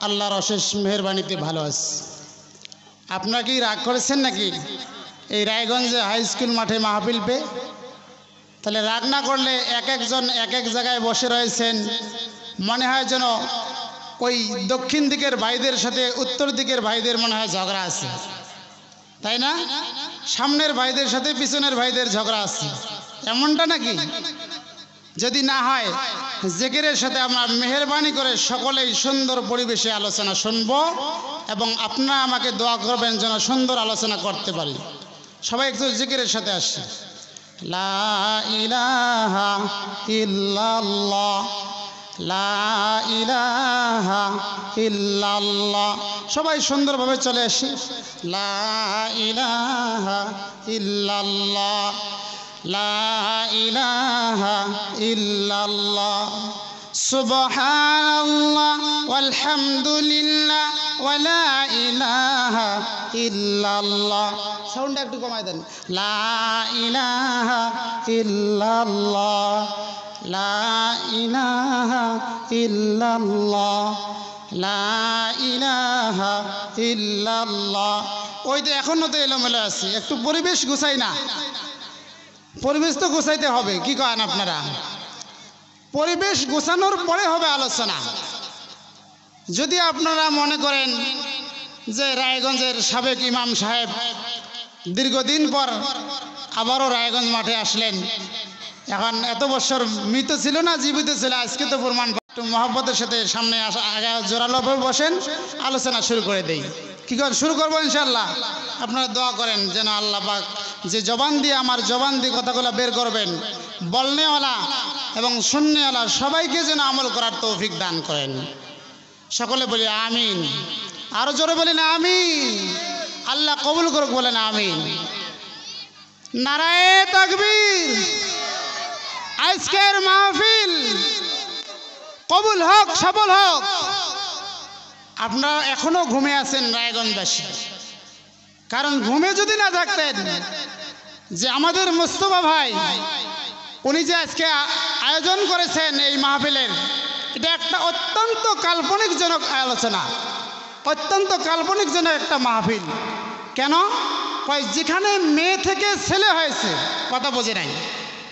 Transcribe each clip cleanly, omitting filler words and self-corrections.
আল্লাহর অশেষ মেহেরবানিতে ভালো আছি। আপনারা কি রাগ করেছেন নাকি এই রায়গঞ্জে হাই স্কুল মাঠে মাহফিল পেয়ে? তাহলে রাগ না করলে এক একজন এক এক জায়গায় বসে রয়েছেন, মনে হয় যেন ওই দক্ষিণ দিকের ভাইদের সাথে উত্তর দিকের ভাইদের মনে হয় ঝগড়া আছে, তাই না? সামনের ভাইদের সাথে পিছনের ভাইদের ঝগড়া আছে, এমনটা নাকি? যদি না হয় জিকিরের সাথে আমরা মেহেরবানি করে সকলেই সুন্দর পরিবেশে আলোচনা শুনবো এবং আপনারা আমাকে দোয়া করবেন যেন সুন্দর আলোচনা করতে পারি। সবাই একটু জিকিরের সাথে আসি। লা ইলাহা ইল্লাল্লাহ, লা ইলাহা ইল্লাল্লাহ। সবাই সুন্দরভাবে চলে আসি। লা ইলাহা ইল্লাল্লাহ, লা ইলাহা ইল্লাল্লাহ, সুবহানাল্লাহ ওয়ালহামদুলিল্লাহ ওয়া লা ইলাহা ইল্লাল্লাহ। সাউন্ডটা একটু কমায় দেন। লা ইলাহা ইল্লাল্লাহ, লা ইলাহা ইল্লাল্লাহ, লা ইলাহা ইল্লাল্লাহ। ওই তো এখনো তো এলোমেলো আছে, একটু পরিবেশ গুছাই না? পরিবেশ তো গোছাইতে হবে, কি করেন আপনারা? পরিবেশ গোছানোর পরে হবে আলোচনা। যদি আপনারা মনে করেন যে রায়গঞ্জের সাবেক ইমাম সাহেব দীর্ঘদিন পর আবারও রায়গঞ্জ মাঠে আসলেন, এখন এত বছর মৃত ছিল না জীবিত ছিল, আজকে তো প্রমাণ। একটু মহব্বতের সাথে সামনে আসা, আগে জোরালোভাবে বসেন, আলোচনা শুরু করে দেই। কি করেন? শুরু করবো ইনশাল্লাহ। আপনারা দোয়া করেন যেন আল্লাহ পাক যে জবান দিয়ে আমার জবান দিয়ে কথাগুলো বের করবেন, বলনেওয়ালা এবং শুননেওয়ালা সবাইকে যেন আমল করার তৌফিক দান করেন। সকলে বলি আমিন। আরো জোরে বলি না আমিন। আল্লাহ কবুল করুক, বলেন আমিন। নারায়ে তাকবীর। আজকের মাহফিল কবুল হোক, সফল হোক। আপনারা এখনো ঘুমে আছেন রায়গঞ্জবাসী, কারণ ঘুমে যদি না থাকতেন, যে আমাদের মুস্তফা ভাই উনি যে আজকে আয়োজন করেছেন এই মাহফিলের, এটা একটা অত্যন্ত কাল্পনিকজনক আলোচনা, অত্যন্ত কাল্পনিকজনক একটা মাহফিল। কেন? যেখানে মেয়ে থেকে ছেলে হয়েছে, কথা বোঝে নাই,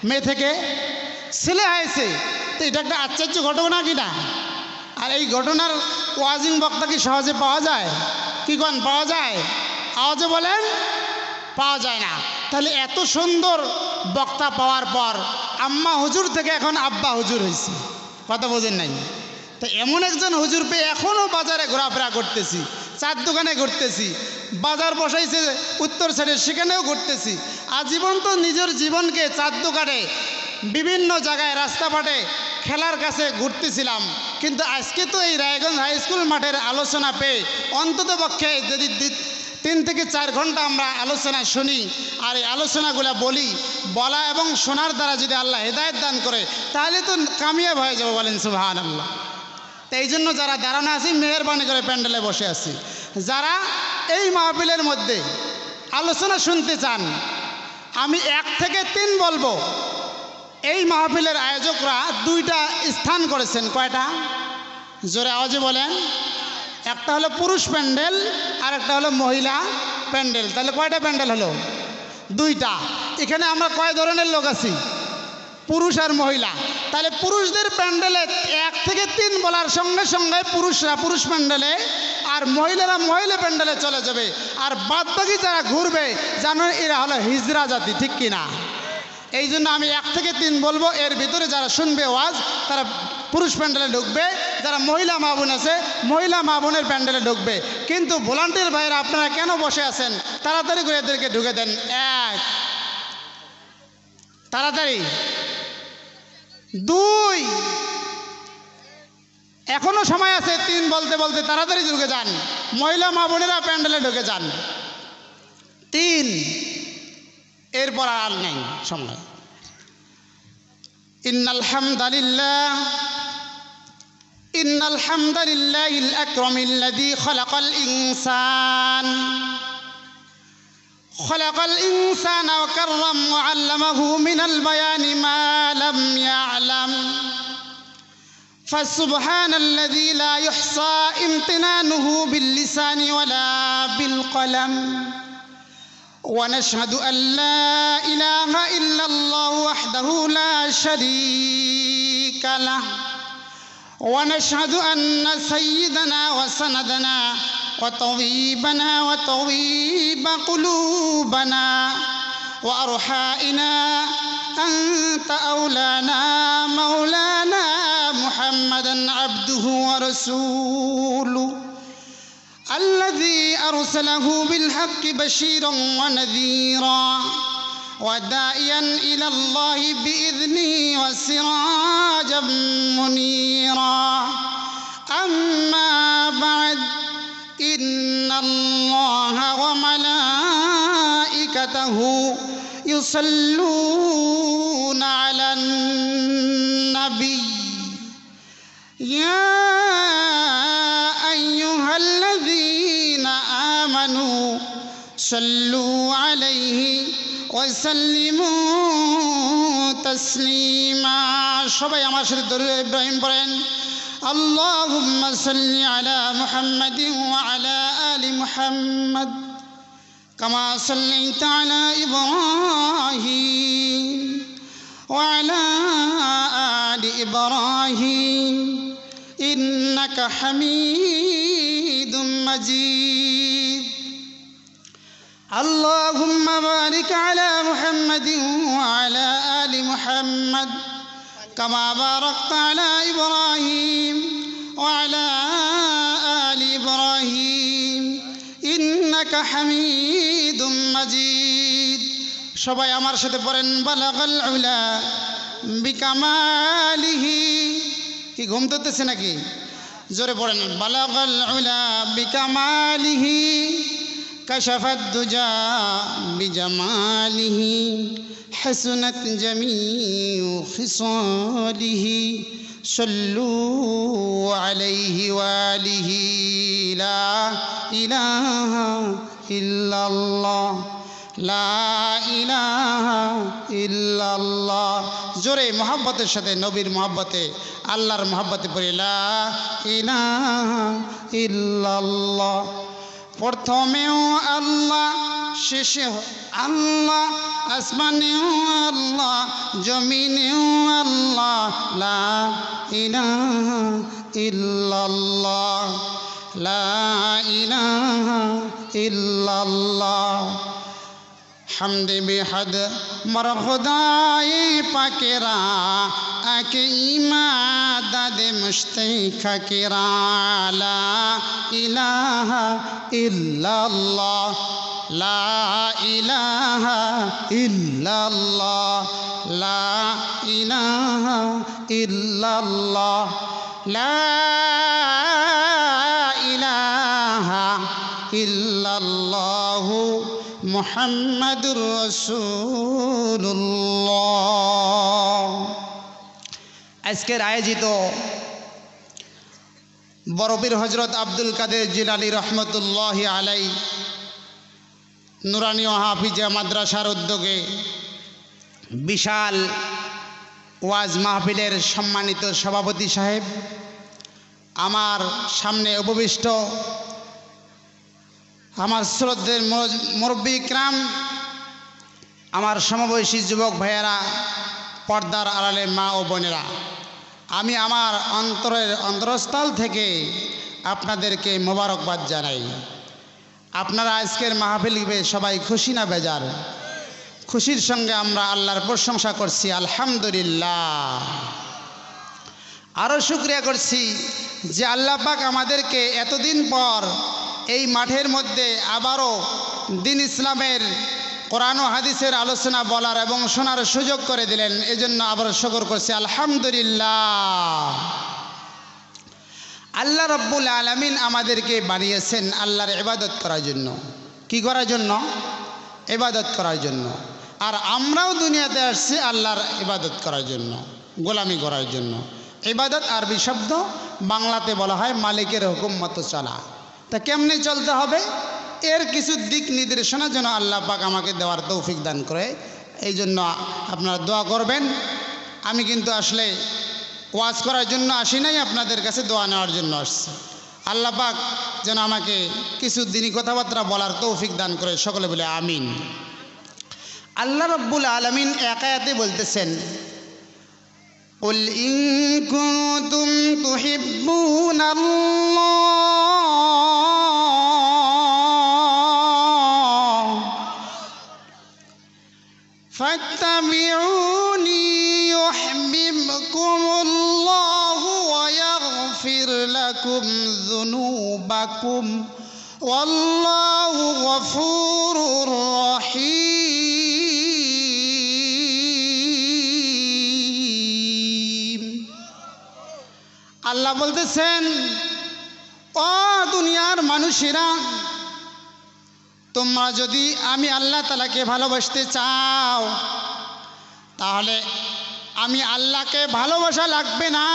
মেয়ে থেকে ছেলে হয়েছে, তো এটা একটা আশ্চর্য ঘটনা কি না? আর এই ঘটনার ওয়াজিং বক্তা কি সহজে পাওয়া যায়? কি কোন পাওয়া যায়? আওয়াজে বলেন, পাওয়া যায় না। তাহলে এত সুন্দর বক্তা পাওয়ার পর আম্মা হুজুর থেকে এখন আব্বা হুজুর হয়েছে, কথা বোঝেন নাই? তো এমন একজন হুজুর পেয়ে এখনও বাজারে ঘোরাফেরা করতেছি, চার দোকানে ঘুরতেছি, বাজার বসাইছে উত্তর সাইডে, সেখানেও ঘুরতেছি। আজীবন তো নিজের জীবনকে চার দোকানে বিভিন্ন জায়গায় রাস্তাঘাটে খেলার কাছে ঘুরতেছিলাম, কিন্তু আজকে তো এই রায়গঞ্জ হাই স্কুল মাঠের আলোচনা পেয়ে অন্তত পক্ষে যদি 3 থেকে 4 ঘন্টা আমরা আলোচনা শুনি আর এই আলোচনাগুলো বলা এবং শোনার দ্বারা যদি আল্লাহ হেদায়েত দান করে, তাহলে তো কামিয়াব হয়ে যাবো, বলেন সুবহানাল্লাহ। তো এই জন্য যারা দাঁড়ানো আছি, মেহেরবানি করে প্যান্ডেলে বসে আছি, যারা এই মাহফিলের মধ্যে আলোচনা শুনতে চান, আমি 1 থেকে 3 বলবো। এই মাহফিলের আয়োজকরা 2টা স্থান করেছেন। কয়টা? জোরে আওয়াজে বলেন। একটা হলো পুরুষ প্যান্ডেল আর একটা হলো মহিলা প্যান্ডেল। তাহলে কয়টা প্যান্ডেল হলো? 2টা। এখানে আমরা কয় ধরনের লোক আছি? পুরুষ আর মহিলা। তাহলে পুরুষদের প্যান্ডেলে 1 থেকে 3 বলার সঙ্গে সঙ্গে পুরুষরা পুরুষ প্যান্ডেলে আর মহিলারা মহিলা প্যান্ডেলে চলে যাবে। আর বাদবাকি যারা ঘুরবে জানো, এরা হলো হিজড়া জাতি, ঠিক কিনা? এই জন্য আমি 1 থেকে 3 বলবো, এর ভিতরে যারা শুনবে ওয়াজ তারা পুরুষ প্যান্ডেলে ঢুকবে, যারা মহিলা মা বোন আছে মহিলা মা বোনের প্যান্ডেলে ঢুকবে। কিন্তু ভলান্টিয়ার ভাইরা আপনারা কেন বসে আছেন? তাড়াতাড়ি করে এদেরকে ঢুকে দেন। 1, তাড়াতাড়ি। 2, এখনো সময় আছে। 3 বলতে বলতে তাড়াতাড়ি ঢুকে যান, মহিলা মা বোনেরা প্যান্ডেলে ঢুকে যান। 3, এরপর আর নেই সময়। ইন্নাল হামদালিল্লাহিল আকরামিল্লাযী খালাকাল ইনসানা ওয়া কাররাম ওয়া আল্লামাহু মিনাল বায়ানি মা লাম ইয়ালাম فسبحان الذي لا يحصى امتنانه باللسان ولا بالقلم ونشهد أن لا إله إلا الله وحده لا شريك له ونشهد أن سيدنا وسندنا وطبيبنا وطبيب قلوبنا وأرحائنا أنت أولانا مولانا محمدا عبده ورسوله الذي أرسله بالحق بشيرا ونذيرا وداعيا إلى الله بإذنه وسراجا منيرا أما بعد إن الله وملائكته يصلون على النبي يا أيها الذين آمنوا صلوا عليه وسلموا تسليما সবাই আমার সাথে দরুদ ইব্রাহিম পড়েন اللهم صل على محمد وعلى آل محمد كما صليت على إبراهيم وعلى آل إبراهيم إنك حميد مجيد اللهم بارك على محمد وعلى آل محمد كما باركت على إبراهيم وعلى آل إبراهيم إنك حميد مجيد সবাই আমার সাথে পড়েন বালাগাল উলা বিকামালিহি কি ঘুম ধরতেছে নাকি জোরে পড়েন বালাগাল উলা বিকামালিহি কাশাফাদ দুজা বিজামালিহি حسنت جميع خصاله صلوا عليه وآله لا إله إلا الله لا إله إلا الله জোরে মোহাব্বতের সাথে নবীর মোহাব্বতে আল্লাহর মোহাব্বতে পড়ি লা ইলাহা ইল্লাল্লাহ প্রথমেও আল্লাহ শেষে আল্লাহ আসমানেও আল্লাহ জমিনেও আল্লাহ লা ইলাহা ইল্লাল্লাহ লা ইলাহা ইল্লাল্লাহ হামদ বেহদ মর খুদায়ে পাকেরা আকে ইমাদত মুশতাকিরা লা ইলাহা ইল্লাল্লাহ লা ইলাহা ইল্লাল্লাহ লা ইলাহা ইল্লাল্লাহ লা ইলাহা ইল্লাল্লাহ মুহাম্মাদুর রাসূলুল্লাহ। আজকের আয়োজিত বড়পীর হযরত আব্দুল কাদের জিলানী রহমতুল্লাহি আলাইহি নুরানি ও হাফিজিয়া মাদ্রাসার উদ্যোগে বিশাল ওয়াজ মাহফিলের সম্মানিত সভাপতি সাহেব, আমার সামনে উপবিষ্ট আমার শ্রদ্ধের মুরব্বী ইকরাম, আমার সমবয়সী যুবক ভাইয়েরা, পর্দার আড়ালের মা ও বোনেরা, আমি আমার অন্তরস্থল থেকে আপনাদেরকে মোবারকবাদ জানাই। আপনারা আজকের মাহফিলে সবাই খুশি না বেজার? খুশির সঙ্গে আমরা আল্লাহর প্রশংসা করছি, আলহামদুলিল্লাহ। আরও শুকরিয়া করছি যে আল্লাহ পাক আমাদেরকে এতদিন পর এই মাঠের মধ্যে আবারও দ্বীন ইসলামের কোরআন ও হাদিসের আলোচনা বলার এবং শোনার সুযোগ করে দিলেন। এজন্য আবার শুকর করছি, আলহামদুলিল্লাহ। আল্লাহ রব্বুল আলামিন আমাদেরকে বানিয়েছেন আল্লাহর ইবাদত করার জন্য। কি করার জন্য? ইবাদত করার জন্য। আর আমরাও দুনিয়াতে আসছি আল্লাহর ইবাদত করার জন্য, গোলামি করার জন্য। ইবাদত আরবি শব্দ, বাংলাতে বলা হয় মালিকের হুকুম মতো চলা। তা কেমনে চলতে হবে এর কিছু দিক নির্দেশনা যেন আল্লাহ পাক আমাকে দেওয়ার তৌফিক দান করে, এই জন্য আপনারা দোয়া করবেন। আমি কিন্তু আসলে ওয়াজ করার জন্য আসি নাই, আপনাদের কাছে দোয়া নেওয়ার জন্য আসছি। আল্লাহ পাক যেন আমাকে কিছু দিনই কথাবার্তা বলার তৌফিক দান করে, সকলে বলে আমিন। আল্লাহ রাব্বুল আলামিন এক আয়াতে বলতেছেন, কুল ইন কুনতুম তুহিব্বুনাল্লাহ ফাত্তাবিউনি ইউহিব্বুকুমুল্লাহু ওয়া ইয়াগফির লাকুম যুনুবাকুম ওয়াল্লাহু গফুরুর রহিম। আল্লাহ বলতেছেন, ও দুনিয়ার মানুষেরা, তোমরা যদি আমি আল্লাহ তাআলাকে ভালোবাসতে চাও, তাহলে আমি আল্লাহকে ভালোবাসা লাগবে না,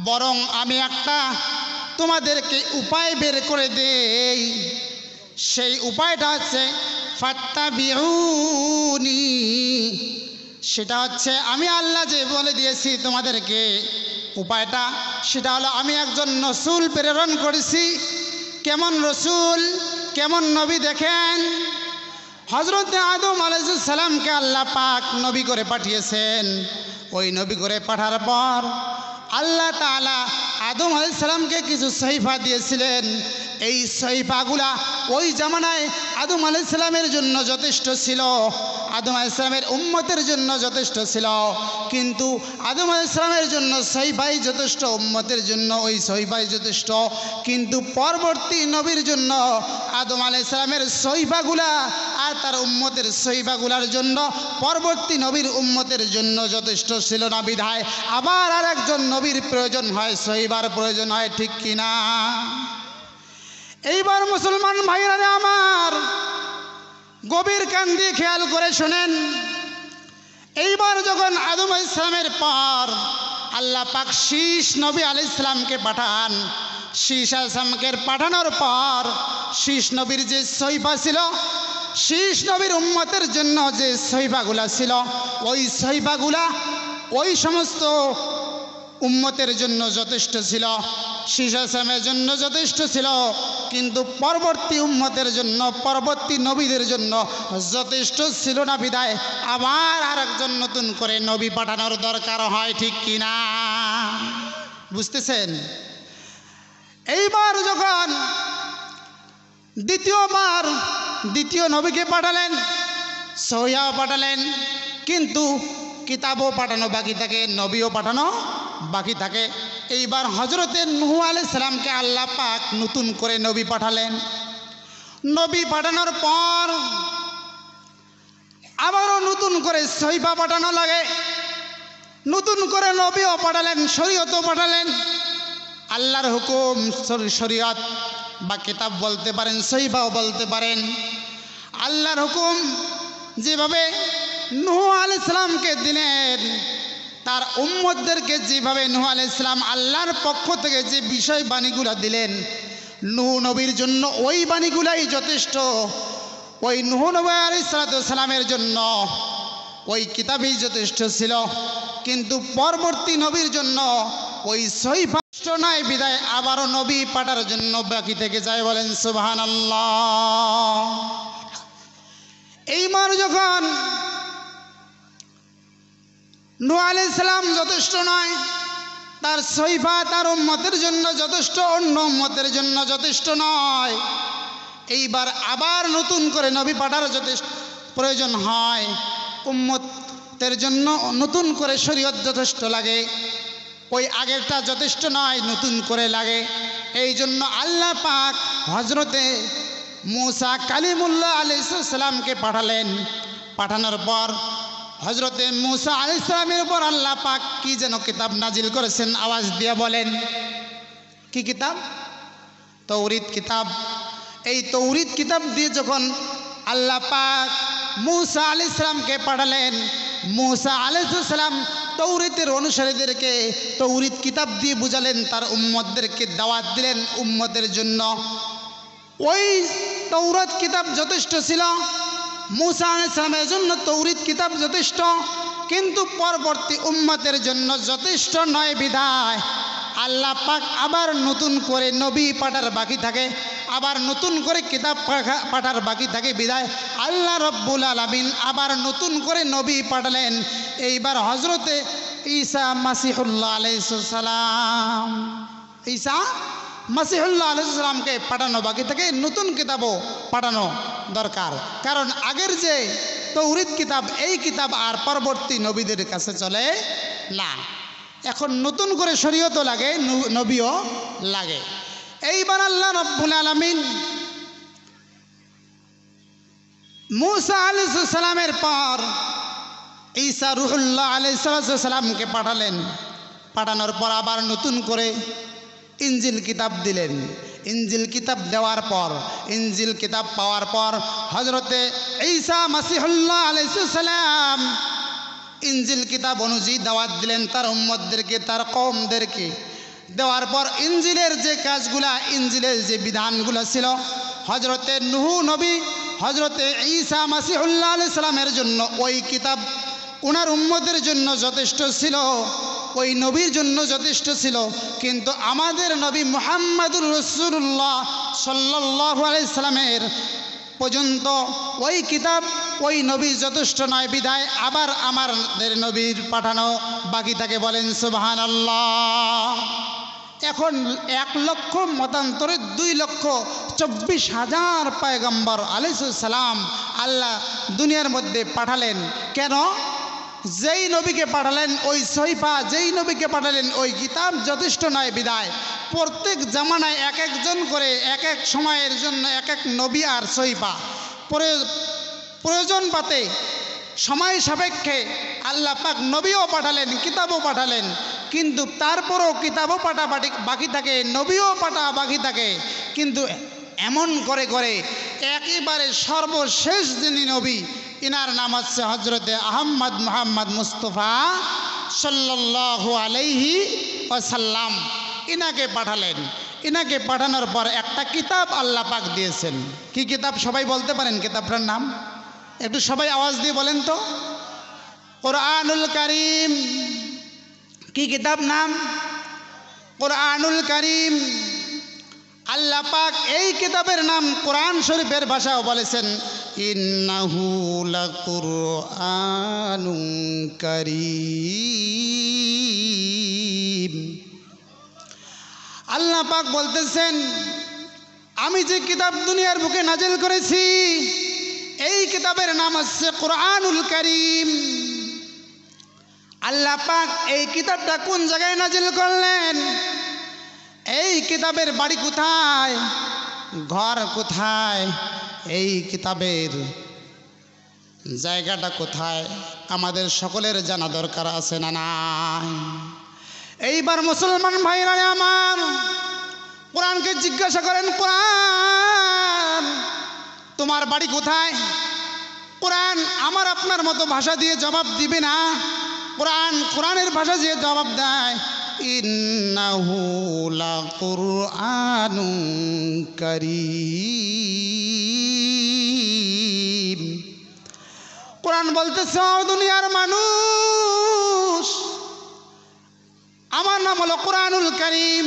বরং আমি একটা তোমাদেরকে উপায় বের করে দেই। সেই উপায়টা হচ্ছে ফাত্তাবিউনি। সেটা হচ্ছে আমি আল্লাহ যে বলে দিয়েছি তোমাদেরকে উপায়টা, সেটা হলো আমি একজন রসুল প্রেরণ করেছি। কেমন রসুল, কেমন নবী দেখেন। হযরত আদম আলাইহিস সালামকে আল্লাহ পাক নবী করে পাঠিয়েছেন। ওই নবী করে পাঠার পর আল্লাহ তাআলা আদম আলাইহিস সালামকে কিছু সহিফা দিয়েছিলেন। এই সহিফাগুলা ওই জামানায় আদম আলাইহিস সালামের জন্য যথেষ্ট ছিল, আদম আলাইহিস সালামের উম্মতের জন্য যথেষ্ট ছিল। কিন্তু আদম আলাইহিস সালামের জন্য সহিফাই যথেষ্ট, উম্মতের জন্য ওই সহিফাই যথেষ্ট। কিন্তু পরবর্তী নবীর জন্য আদম আলাইহিস সালামের সহিফাগুলা আর তার উম্মতের সহিফাগুলার জন্য পরবর্তী নবীর উম্মতের জন্য যথেষ্ট ছিল না, বিধায় আবার আর একজন নবীর প্রয়োজন হয়, সহিফার প্রয়োজন হয়, ঠিক কিনা? এইবার মুসলমান ভাইরা আমার গভীর কান দিয়ে খেয়াল করে শোনেন। এইবার যখন আদম আলাইহিস সালামের পর আল্লাহ পাক শীষ নবী আলাইহিস সালামকে পাঠান, শীষ আলাইহিস সালামকে পাঠানোর পর শীষ নবীর যে সহিফা ছিল, শীষ নবীর উম্মতের জন্য যে সহিফাগুলা ছিল, ওই সহিফাগুলা ওই সমস্ত উম্মতের জন্য যথেষ্ট ছিল, শীষ আলাইহিস সালামের জন্য যথেষ্ট ছিল। কিন্তু পরবর্তী উম্মতের জন্য, পরবর্তী নবীদের জন্য যথেষ্ট ছিল না, বিধায় আবার আর একজন নতুন করে নবী পাঠানোর দরকার হয়, ঠিক কিনা? বুঝতেছেন? এইবার যখন দ্বিতীয় নবীকে পাঠালেন, সহিফাও পাঠালেন, কিন্তু কিতাবও পাঠানো বাকি থাকে, নবীও পাঠানো বাকি থাকে। এইবার হযরতে নূহ আলাইহিস সালামকে আল্লাহ পাক নতুন করে নবী পাঠালেন। নবী পাঠানোর পর আবারও নতুন করে সহিফা পাঠানো লাগে, নতুন করে নবীও পাঠালেন, শরীয়তও পাঠালেন। আল্লাহর হুকুম, শরীয়ত বা কিতাব বলতে পারেন, সহিফাও বলতে পারেন। আল্লাহর হুকুম যেভাবে নূহ আলাইহিস সালামকে দিলেন, তার উম্মতদেরকে যেভাবে নূহ আলাইহিস সালাম আল্লাহর পক্ষ থেকে যে বিষয় বাণীগুলো দিলেন, নূহ নবীর জন্য ওই বাণীগুলাই যথেষ্ট। ওই নূহ নবী আলাইহিস সালামের জন্য ওই কিতাবই যথেষ্ট ছিল। কিন্তু পরবর্তী নবীর জন্য ওই সহিফা নয়, বিদায় আবারও নবী পাঠার জন্য বাকি থেকে যায়। বলেন সুবহানাল্লাহ। এইবার যখন নূহ আলাইহিস সালাম যথেষ্ট নয়, তার সহিফা তার উম্মতের জন্য যথেষ্ট, অন্য উম্মতের জন্য যথেষ্ট নয়। এইবার আবার নতুন করে নবী পাঠার যথেষ্ট প্রয়োজন হয়। উম্মতের জন্য নতুন করে শরীয়ত যথেষ্ট লাগে, ওই আগেরটা যথেষ্ট নয়, নতুন করে লাগে। এই জন্য আল্লাহ পাক হযরতে মূসা কালিমুল্লাহ আলাইহিস সালামকে পাঠালেন। পাঠানোর পর হযরতে মূসা আলাইহিস সালামের উপর আল্লাহ পাক কি যেন কিতাব নাজিল করেছেন, আওয়াজ দিয়ে বলেন। কি কিতাব? তৌরিত কিতাব। এই তৌরিত কিতাব দিয়ে যখন আল্লাহ পাক মূসা আলাইহিস সালামকে পাঠালেন, মূসা আলাইহিস সালাম তৌরিতের অনুসারীদেরকে তৌরিত কিতাব দিয়ে বুঝালেন, তার উম্মতদেরকে দাওয়াত দিলেন উম্মতের জন্য। ওই তৌরাত কিতাব যথেষ্ট ছিল, মূসা আলাইহিস সালামের জন্য তৌরিত কিতাব যথেষ্ট। কিন্তু পরবর্তী উম্মতের জন্য যথেষ্ট নয় বিধায় আল্লাহ পাক আবার নতুন করে নবী পাঠার বাকি থাকে, আবার নতুন করে কিতাব পাঠার বাকি থাকে বিধায় আল্লাহ রব্বুল আলামিন আবার নতুন করে নবী পাঠালেন। এইবার হজরতে ঈসা মাসিহুল্লাহ আলাইহিস সালাম, ঈসা মাসিহুল্লাহ আলাইহিস সালামকে পাঠানো বাকি থাকে, নতুন কিতাবও পাঠানো দরকার। কারণ আগের যে তৌরাত কিতাব, এই কিতাব আর পরবর্তী নবীদের কাছে চলে না। এখন নতুন করে শরীয়তও লাগে, নবীও লাগে। এইবার আল্লাহ রাব্বুল আলামিন মূসা আলাইহিস সালামের পর ঈসা রূহুল্লাহ আলাইহিস সালামকে পাঠালেন। পাঠানোর পর আবার নতুন করে ইনজিল কিতাব দিলেন। ইনজিল কিতাব দেওয়ার পর, ইনজিল কিতাব পাওয়ার পর হজরতে ঈসা মাসিহুল্লাহ আলাইহিস সালাম ইনজিল কিতাব অনুযায়ী দাওয়াত দিলেন তার উম্মতদেরকে, তার কওমদেরকে। দেওয়ার পর ইনজিলের যে কাজগুলা, ইনজিলের যে বিধানগুলো ছিল, হজরতে নূহ নবী হজরতে ঈসা মাসিহুল্লাহ আলাইহিস সালামের জন্য ওই কিতাব ওনার উম্মতের জন্য যথেষ্ট ছিল, ওই নবীর জন্য যথেষ্ট ছিল। কিন্তু আমাদের নবী মুহাম্মাদুর রাসূলুল্লাহ সাল্লাল্লাহু আলাইহি সাল্লামের পর্যন্ত ওই কিতাব, ওই নবী যথেষ্ট নয় বিধায় আবার আমাদের নবীর পাঠানো বাকি থাকে। বলেন সুবহানাল্লাহ। এখন 1 লক্ষ মতান্তরে 2,24,000 পয়গম্বর আলাইহিস সালাম আল্লাহ দুনিয়ার মধ্যে পাঠালেন। কেন? যেই নবীকে পাঠালেন ওই সহিফা, যেই নবীকে পাঠালেন ওই কিতাব যথেষ্ট নয় বিদায় প্রত্যেক জামানায় এক একজন করে এক এক সময়ের জন্য এক এক নবী আর সহিফা প্রয়োজন পাতে সময় সাপেক্ষে আল্লাহ পাক নবীও পাঠালেন, কিতাবও পাঠালেন। কিন্তু তারপরও কিতাবও পাঠা বাকি থাকে, নবীও পাঠা বাকি থাকে। কিন্তু এমন করে করে একেবারে সর্বশেষ যিনি নবী, ইনার নাম হচ্ছে হজরতে আহমদ মুহাম্মদ মুস্তফা সাল্লাল্লাহু আলাইহি ওয়াসাল্লাম। ইনাকে পাঠালেন। ইনাকে পাঠানোর পর একটা কিতাব আল্লাহ পাক দিয়েছেন। কি কিতাব সবাই বলতে পারেন কিতাবটার নাম? একটু সবাই আওয়াজ দিয়ে বলেন তো। কোরআনুল কারীম। কি কিতাব নাম? কোরআনুল কারীম। আল্লাহ পাক এই কিতাবের নাম কোরআন শরীফের ভাষাও বলেছেন ইন্নাহু লাকুরআনুন কারীম। আল্লাহ পাক বলতেছেন আমি যে কিতাব দুনিয়ার বুকে নাজিল করেছি এই কিতাবের নাম হচ্ছে কোরআনুল কারীম। আল্লাহ পাক এই কিতাবটা কোন জায়গায় নাজিল করলেন? এই কিতাবের বাড়ি কোথায়, ঘর কোথায়, এই কিতাবের জায়গাটা কোথায় আমাদের সকলের জানা দরকার আছে না নাই? এইবার মুসলমান ভাইরা আমার কোরআনকে জিজ্ঞাসা করেন, কোরআন তোমার বাড়ি কোথায়? কোরআন আমার আপনার মতো ভাষা দিয়ে জবাব দিবে না। কোরআন কোরআনের ভাষা দিয়ে জবাব দেয় ইন্নাহু লাকুরআনুন কারীম। কোরআন বলতেছে দুনিয়ার মানুষ আমার নাম হলো কোরআনুল কারীম।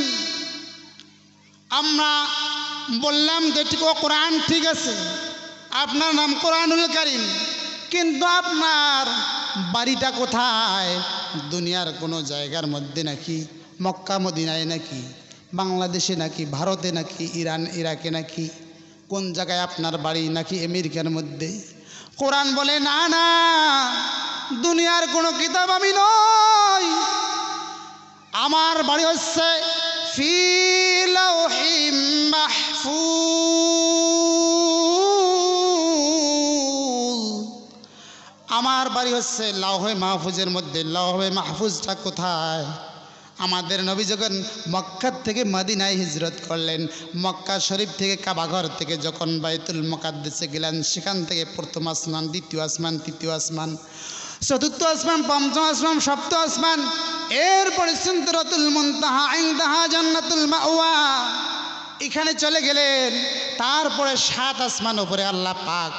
আমরা বললাম যে ঠিক কোরআন ঠিক আছে, আপনার নাম কোরআনুল কারীম, কিন্তু আপনার বাড়িটা কোথায়? দুনিয়ার কোনো জায়গার মধ্যে নাকি? মক্কা মদিনায় নাকি? বাংলাদেশে নাকি? ভারতে নাকি? ইরান ইরাকে নাকি? কোন জায়গায় আপনার বাড়ি? নাকি আমেরিকার মধ্যে? কোরআন বলে না না, দুনিয়ার কোনো কিতাব আমি নই, আমার বাড়ি হচ্ছে ফি লাওহিম মাহফুজ। আমার বাড়ি হচ্ছে লাওহে মাহফুজের মধ্যে। লাওহে মাহফুজটা কোথায়? আমাদের নবী যখন মক্কা থেকে মদিনায় হিজরত করলেন, মক্কা শরীফ থেকে কাবাঘর থেকে যখন বাইতুল মুকাদ্দাসে গেলেন, সেখান থেকে প্রথম আসমান, দ্বিতীয় আসমান, তৃতীয় আসমান, চতুর্থ আসমান, পঞ্চম আসমান, সপ্তম আসমান, এরপরে সিদরাতুল মুনতাহা ইনদাহা জান্নাতুল মাওয়া, এখানে চলে গেলেন। তারপরে 7 আসমান উপরে আল্লাহ পাক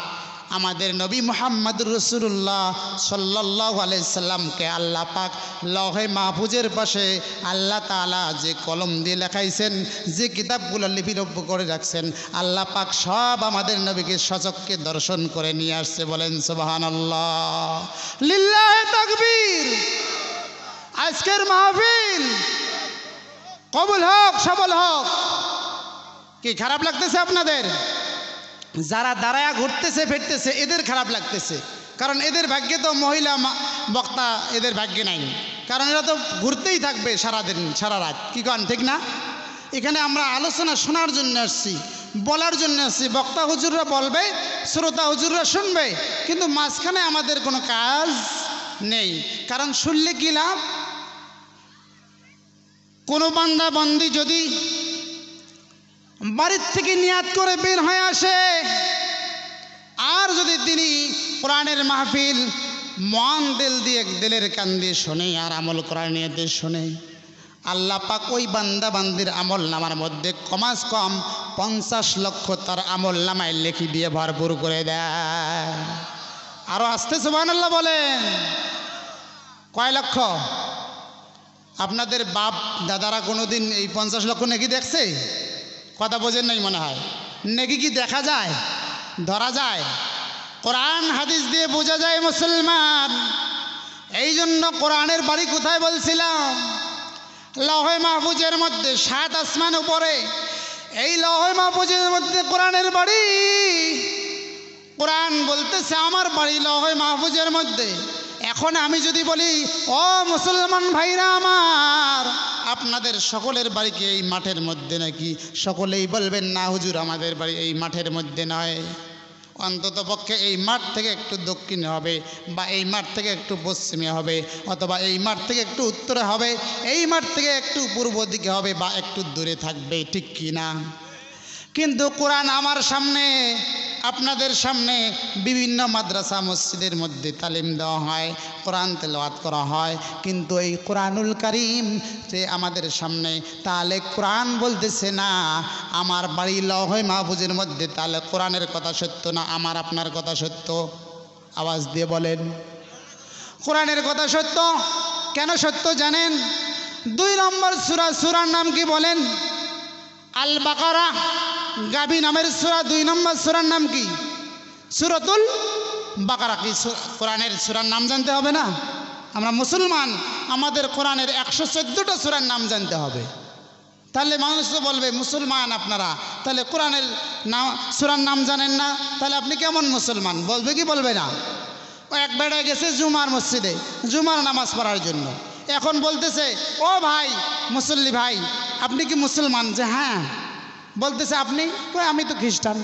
আমাদের নবী মুহাম্মদুর রাসূলুল্লাহ সাল্লাল্লাহু আলাইহি সাল্লামকে আল্লাহ পাক লৌহে মাহফুজের পাশে আল্লাহ তাআলা যে কলম দিয়ে লেখাইছেন, যে কিতাবগুলো লিপিবদ্ধ করে রাখছেন, আল্লাহ পাক সব আমাদের নবীকে সচক্ষে দর্শন করে নিয়ে আসছে। বলেন সুবহানাল্লাহ, লিল্লাহি তাকবীর। আজকের মাহফিল কবুল হোক, সফল হোক। কি খারাপ লাগতেছে আপনাদের? যারা দাঁড়ায়া ঘুরতেছে ফিরতেছে এদের খারাপ লাগতেছে, কারণ এদের ভাগ্যে তো মহিলা বক্তা, এদের ভাগ্যে নাই, কারণ এরা তো ঘুরতেই থাকবে সারাদিন সারা রাত। কি কন, ঠিক না? এখানে আমরা আলোচনা শোনার জন্য আসছি, বলার জন্য আসছি। বক্তা হুজুররা বলবে, শ্রোতা হুজুররা শুনবে, কিন্তু মাঝখানে আমাদের কোনো কাজ নেই। কারণ শুনলে কি লাভ? কোনো বান্দা বান্দি যদি বাড়ির থেকে নিয়াত করে বের হয়ে আসে, আর যদি তিনি কোরআনের মাহফিল মন দিল দিয়ে দিলের কান দিয়ে শোনে আর আমল করার নিয়তে শোনে, আল্লাহ পাক ওই বান্দা বান্দির আমল নামার মধ্যে কমাস কম 50 লক্ষ তার আমল নামায় লেখি দিয়ে ভরপুর করে দেয়। আরো আসতে সুবহানাল্লাহ বলেন। কয় লক্ষ? আপনাদের বাপ দাদারা কোনোদিন এই 50 লক্ষ নেকি দেখছে? কথা বোঝেন নাই মনে হয়। নেকি কি দেখা যায়, ধরা যায়? কোরআন হাদিস দিয়ে বোঝা যায় মুসলমান। এই জন্য কোরআনের বাড়ি কোথায় বলছিলাম? লৌহে মাহফুজের মধ্যে, 7 আসমান উপরে। এই লৌহে মাহফুজের মধ্যে কোরআনের বাড়ি। কোরআন বলতেছে আমার বাড়ি লৌহে মাহফুজের মধ্যে। এখন আমি যদি বলি, ও মুসলমান ভাইরা আমার, আপনাদের সকলের বাড়ি কি এই মাঠের মধ্যে নাকি? সকলেই বলবেন না হুজুর, আমাদের বাড়ি এই মাঠের মধ্যে নয়, অন্তত পক্ষে এই মাঠ থেকে একটু দক্ষিণে হবে, বা এই মাঠ থেকে একটু পশ্চিমে হবে, অথবা এই মাঠ থেকে একটু উত্তরে হবে, এই মাঠ থেকে একটু পূর্ব দিকে হবে, বা একটু দূরে থাকবে, ঠিক কি না? কিন্তু কোরআন আমার সামনে, আপনাদের সামনে বিভিন্ন মাদ্রাসা মসজিদের মধ্যে তালিম দেওয়া হয়, কোরআন তেলাওয়াত করা হয়, কিন্তু এই কোরআনুল কারীম যে আমাদের সামনে, তাহলে কোরআন বলতেছে না আমার বাড়ি লৌহে মাহফুজের মধ্যে, তাহলে কোরআনের কথা সত্য না আমার আপনার কথা সত্য? আওয়াজ দিয়ে বলেন। কোরআনের কথা সত্য। কেন সত্য জানেন? 2 নম্বর সূরা, সূরার নাম কি বলেন? আল বাকারা, গাভী নামের সূরা। 2 নম্বর সূরার নাম কি? সূরাতুল বাকারা। কি কোরআনের সূরার নাম জানতে হবে না? আমরা মুসলমান, আমাদের কোরআনের 114টা সূরার নাম জানতে হবে। তাহলে মানুষ তো বলবে মুসলমান আপনারা, তাহলে কোরআনের নাম সূরার নাম জানেন না, তাহলে আপনি কেমন মুসলমান? বলবে কি বলবে না? ও এক বেড়ায় গেছে জুমার মসজিদে জুমার নামাজ পড়ার জন্য। এখন বলতেছে, ও ভাই মুসল্লি ভাই, আপনি কি মুসলমান? যে হ্যাঁ। বলতেছে আপনি? কই আমি তো খ্রিস্টান।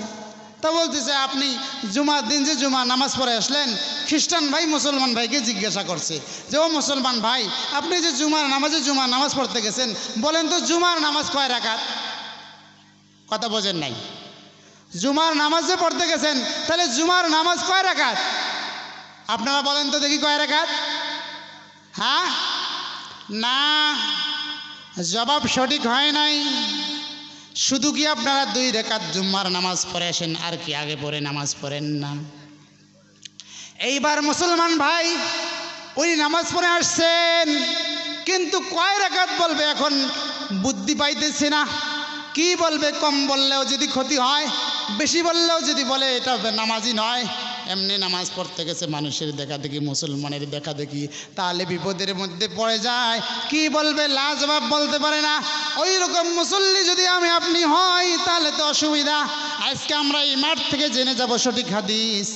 তা বলতেছে আপনি জুমার দিন যে জুমা নামাজ পড়ে আসলেন, খ্রিস্টান ভাই মুসলমান ভাইকে জিজ্ঞাসা করছে যে, ও মুসলমান ভাই, আপনি যে জুমার নামাজ পড়তে গেছেন, বলেন তো জুমার নামাজ কয় রাকাত? কথা বোঝেন নাই? জুমার নামাজ যে পড়তে গেছেন, তাহলে জুমার নামাজ কয় রাকাত? আপনারা বলেন তো দেখি কয় রাকাত? হ্যাঁ না, জবাব সঠিক হয় নাই। শুধু কি আপনারা 2 রাকাত জুম্মার নামাজ পড়ে আসেন, আর কি আগে পড়ে নামাজ পড়েন না? এইবার মুসলমান ভাই উনি নামাজ পড়ে আসছেন, কিন্তু কয় রাকাত বলবে এখন বুদ্ধি পাইতেছে না। কি বলবে? কম বললেও যদি ক্ষতি হয়, বেশি বললেও যদি বলে এটা নামাজই নয়, এমনি নামাজ পড়তে গেছে, মানুষের দেখা দেখি, মুসলমানের দেখা দেখি, তাহলে বিপদের মধ্যে পড়ে যায়। কি বলবে? লাজবাব বলতে পারে না। ওই রকম মুসল্লি যদি আমি আপনি হই, তাহলে তো অসুবিধা। আজকে আমরা এই মাঠ থেকে জেনে যাব সঠিক হাদিস,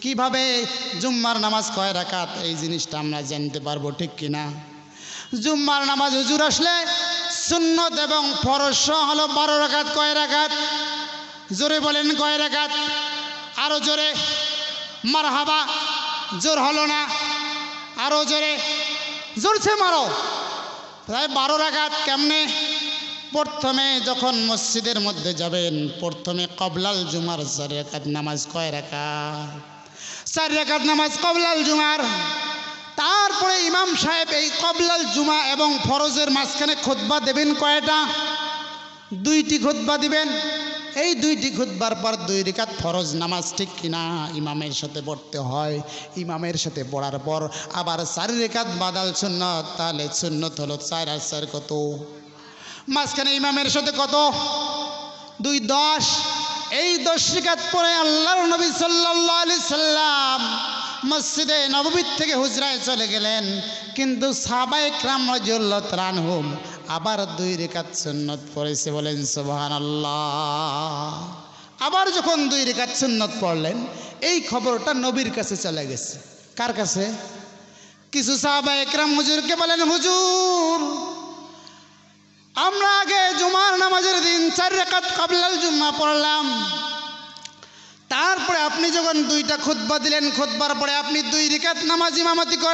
কিভাবে জুম্মার নামাজ কয় রাকাত, এই জিনিসটা আমরা জানতে পারবো, ঠিক কিনা? জুম্মার নামাজ হুজুর আসলে সুন্নত এবং ফরজ হলো 12 রাকাত। কয় রাকাত? জোরে বলেন কয় রাকাত? আরো জোরে। মারহাবা। জোর হলো না, আরো জোরে। জোরছে মারো। প্রায় 12 রাকাত। কেমনে? প্রথমে যখন মসজিদের মধ্যে যাবেন, প্রথমে কবলাল জুমার 4 রাকাত নামাজ। কয় রাকাত? 4 রাকাত নামাজ কবলাল জুমার। তারপরে ইমাম সাহেব এই কবলাল জুমা এবং ফরজের মাঝখানে খুতবা দেবেন কয়টা? 2টি খুতবা দিবেন। এই দুইটি খুতবার পর 2 রাকাত ফরজ নামাজ ঠিক কিনা ইমামের সাথে পড়তে হয়। ইমামের সাথে পড়ার পর আবার 4 রাকাত বাদাল সুন্নত। তাহলে সুন্নত হলো 4 আর 4 কত? মাঝখানে ইমামের সাথে কত? 2 10। এই 10 রাকাত পরে আল্লাহর নবী সাল্লাল্লাহু আলাইহি সাল্লাম মসজিদে নববী থেকে হুজরায় চলে গেলেন। কিন্তু সাহাবায়ে কেরাম রাদিয়াল্লাহু তাআলা আনহুম আবার 2 রাকাত সুন্নত পড়েছে। বলেন সুবহানাল্লাহ। আবার যখন 2 রাকাত সুন্নত পড়লেন, এই খবরটা নবীর কাছে চলে গেছে। কার কাছে? কিছু সাহাবায়ে কেরাম হুজুরকে বলেন, হুজুর আমরা আগে জুমার নামাজের দিন 4 রাকাত ক্বাবলাল জুমা পড়লাম, তারপরে আপনি যখন 2টা খুতবা দিলেন, খুতবার পরে আপনি 2 রাকাত নামাজ ইমামতি